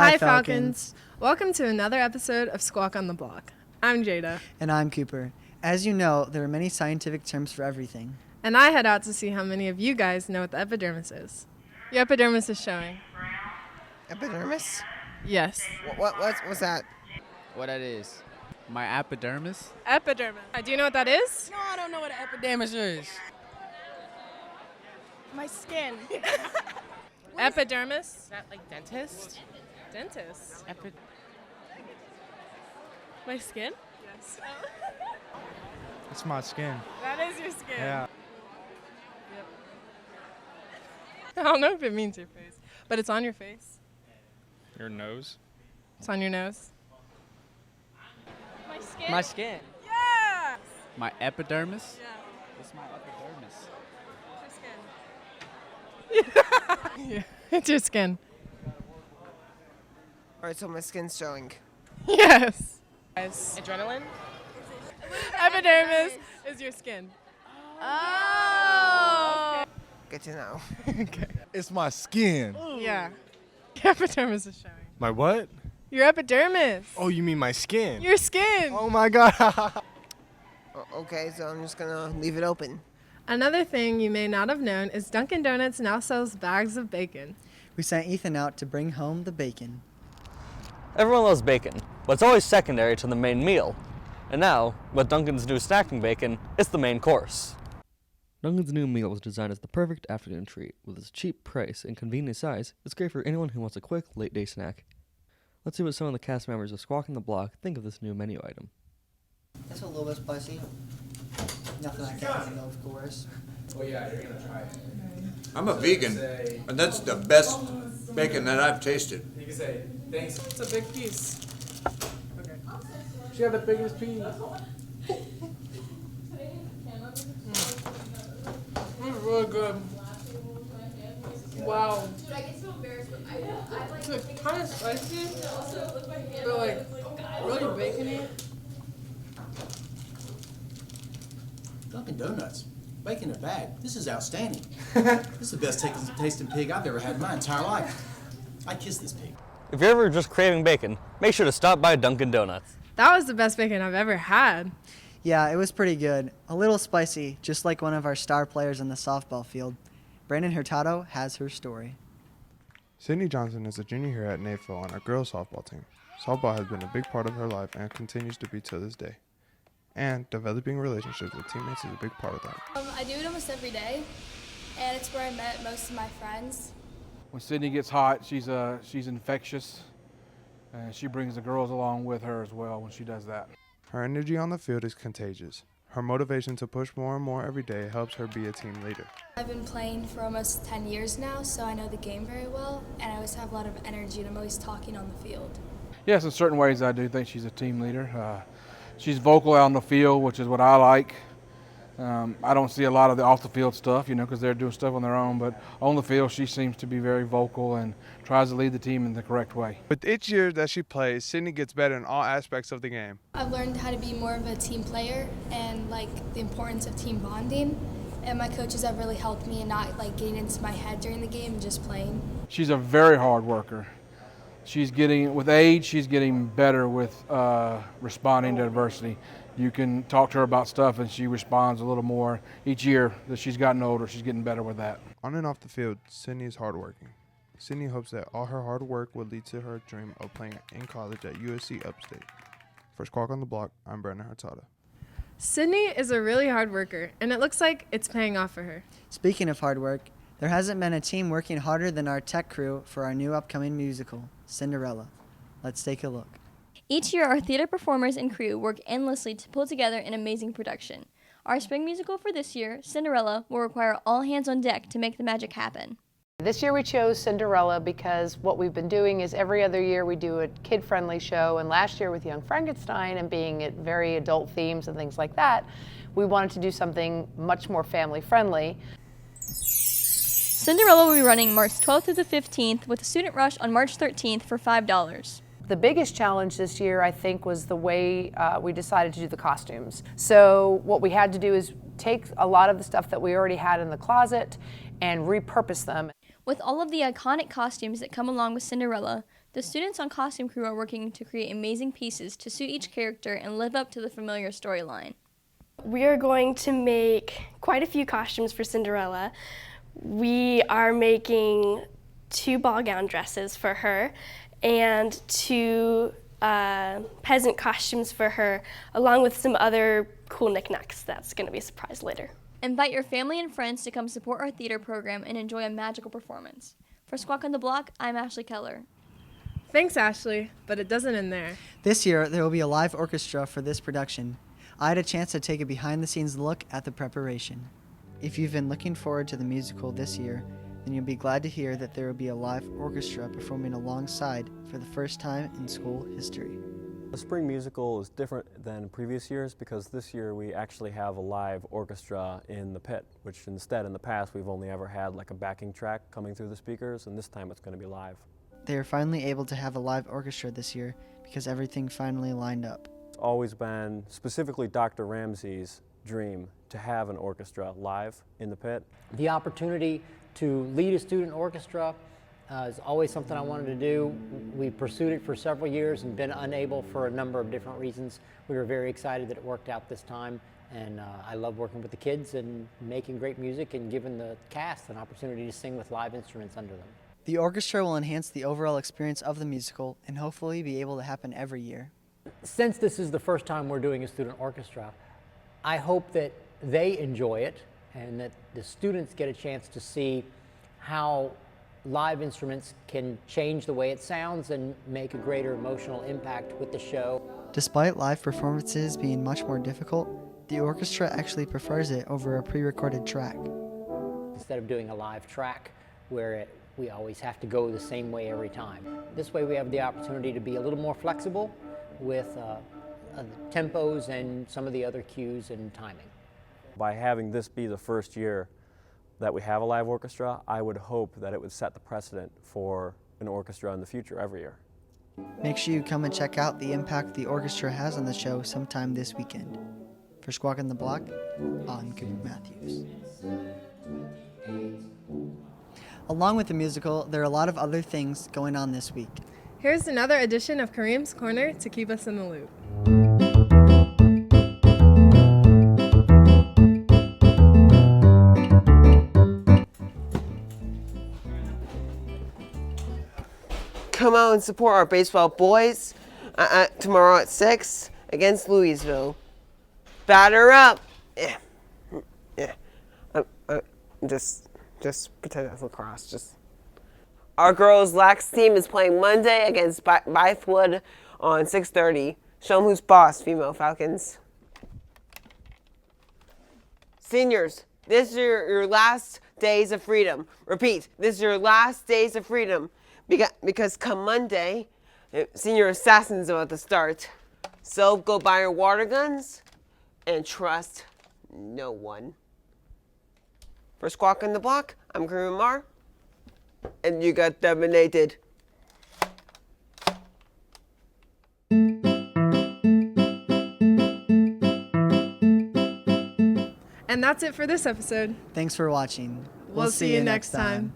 Hi, Falcons. Welcome to another episode of Squawk on the Block. I'm Jada. And I'm Cooper. As you know, there are many scientific terms for everything. And I head out to see how many of you guys know what the epidermis is. Your epidermis is showing. Epidermis? Yes. What's that? What that is? My epidermis? Epidermis. Do you know what that is? No, I don't know what an epidermis is. My skin. Epidermis? Is that like dentist? Dentist. My skin? Yes. It's my skin. That is your skin. Yeah. Yep. I don't know if it means your face, but it's on your face. Your nose? It's on your nose. My skin. My skin. Yeah! My epidermis? Yeah. It's my epidermis. Yeah, it's your skin. All right, so my skin's showing. Yes. Guys, Adrenaline? epidermis is your skin. Oh. Good to know. Okay. It's my skin. Yeah. Your epidermis is showing. My what? Your epidermis. Oh, you mean my skin? Your skin. Oh my god. Okay, so I'm just gonna leave it open. Another thing you may not have known is Dunkin Donuts now sells bags of bacon. We sent Ethan out to bring home the bacon. Everyone loves bacon, but it's always secondary to the main meal. And now, with Dunkin's new snacking bacon, it's the main course. Dunkin's new meal was designed as the perfect afternoon treat. With its cheap price and convenient size, it's great for anyone who wants a quick, late-day snack. Let's see what some of the cast members of Squawk on the Block think of this new menu item. That's a little bit spicy. Nothing I can't handle, of course. Oh yeah, you're gonna try it. I'm a vegan, and that's the best bacon that I've tasted. You can say, thanks. It's a big piece. Okay. She had the biggest piece. It's really good. Wow. Dude, I get so embarrassed, but I like It's kind of spicy, but like really bacony. Dunkin Donuts. Bacon in a bag. This is outstanding. This is the best tasting pig I've ever had in my entire life. I kiss this pig. If you're ever just craving bacon, make sure to stop by Dunkin' Donuts. That was the best bacon I've ever had. Yeah, it was pretty good. A little spicy, just like one of our star players in the softball field. Brandon Hurtado has her story. Sydney Johnson is a junior here at Naville on our girls softball team. Softball has been a big part of her life and continues to be to this day. And developing relationships with teammates is a big part of that. I do it almost every day, and it's where I met most of my friends. When Sydney gets hot, she's infectious, and she brings the girls along with her as well when she does that. Her energy on the field is contagious. Her motivation to push more and more every day helps her be a team leader. I've been playing for almost 10 years now, so I know the game very well, and I always have a lot of energy, and I'm always talking on the field. Yes, in certain ways I do think she's a team leader. She's vocal out on the field, which is what I like. I don't see a lot of the off-the-field stuff, because they're doing stuff on their own. But on the field, she seems to be very vocal and tries to lead the team in the correct way. With each year that she plays, Sydney gets better in all aspects of the game. I've learned how to be more of a team player and the importance of team bonding. And my coaches have really helped me in not getting into my head during the game and just playing. She's a very hard worker. With age, she's getting better with responding to adversity. You can talk to her about stuff and she responds a little more. Each year that she's gotten older, she's getting better with that. On and off the field, Sydney is hardworking. Sydney hopes that all her hard work will lead to her dream of playing in college at USC Upstate. For Squawk on the Block, I'm Brandon Hurtado. Sydney is a really hard worker, and it looks like it's paying off for her. Speaking of hard work, there hasn't been a team working harder than our tech crew for our new upcoming musical, Cinderella. Let's take a look. Each year, our theater performers and crew work endlessly to pull together an amazing production. Our spring musical for this year, Cinderella, will require all hands on deck to make the magic happen. This year we chose Cinderella because what we've been doing is every other year we do a kid-friendly show, and last year with Young Frankenstein and being at very adult themes and things like that, we wanted to do something much more family-friendly. Cinderella will be running March 12th through the 15th with a student rush on March 13th for $5. The biggest challenge this year, I think, was the way we decided to do the costumes. So what we had to do is take a lot of the stuff that we already had in the closet and repurpose them. With all of the iconic costumes that come along with Cinderella, The students on costume crew are working to create amazing pieces to suit each character and live up to the familiar storyline. We are going to make quite a few costumes for Cinderella. We are making 2 ball gown dresses for her and 2 peasant costumes for her, along with some other cool knickknacks. That's going to be a surprise later. Invite your family and friends to come support our theater program and enjoy a magical performance. For Squawk on the Block, I'm Ashley Keller. Thanks, Ashley, but it doesn't end there. This year, there will be a live orchestra for this production. I had a chance to take a behind-the-scenes look at the preparation. If you've been looking forward to the musical this year, then you'll be glad to hear that there will be a live orchestra performing alongside for the first time in school history. The spring musical is different than previous years because this year we actually have a live orchestra in the pit, which instead in the past we've only ever had like a backing track coming through the speakers, and this time it's going to be live. They are finally able to have a live orchestra this year because everything finally lined up. It's always been specifically Dr. Ramsey's dream to have an orchestra live in the pit. The opportunity to lead a student orchestra is always something I wanted to do. We pursued it for several years and been unable for a number of different reasons. We were very excited that it worked out this time, and I love working with the kids and making great music and giving the cast an opportunity to sing with live instruments under them. The orchestra will enhance the overall experience of the musical and hopefully be able to happen every year. Since this is the first time we're doing a student orchestra, I hope that they enjoy it and that the students get a chance to see how live instruments can change the way it sounds and make a greater emotional impact with the show. Despite live performances being much more difficult, the orchestra actually prefers it over a pre-recorded track. Instead of doing a live track where we always have to go the same way every time. This way we have the opportunity to be a little more flexible with tempos and some of the other cues and timing. By having this be the first year that we have a live orchestra, I would hope that it would set the precedent for an orchestra in the future every year. Make sure you come and check out the impact the orchestra has on the show sometime this weekend. For Squawk on the Block, I'm Cooper Matthews. Along with the musical, there are a lot of other things going on this week. Here's another edition of Kareem's Corner to keep us in the loop. Come out and support our baseball boys tomorrow at 6 against Louisville. Batter up! Yeah. Just pretend that's lacrosse. Our girls' lax team is playing Monday against Bythewood on 6:30. Show them who's boss, female Falcons. Seniors, this is your last days of freedom. Repeat, this is your last days of freedom. Because come Monday, senior assassin's about to start. So go buy your water guns and trust no one. For Squawk on the Block, I'm Kareem Mar, and you got dominated. And that's it for this episode. Thanks for watching. We'll see you next time.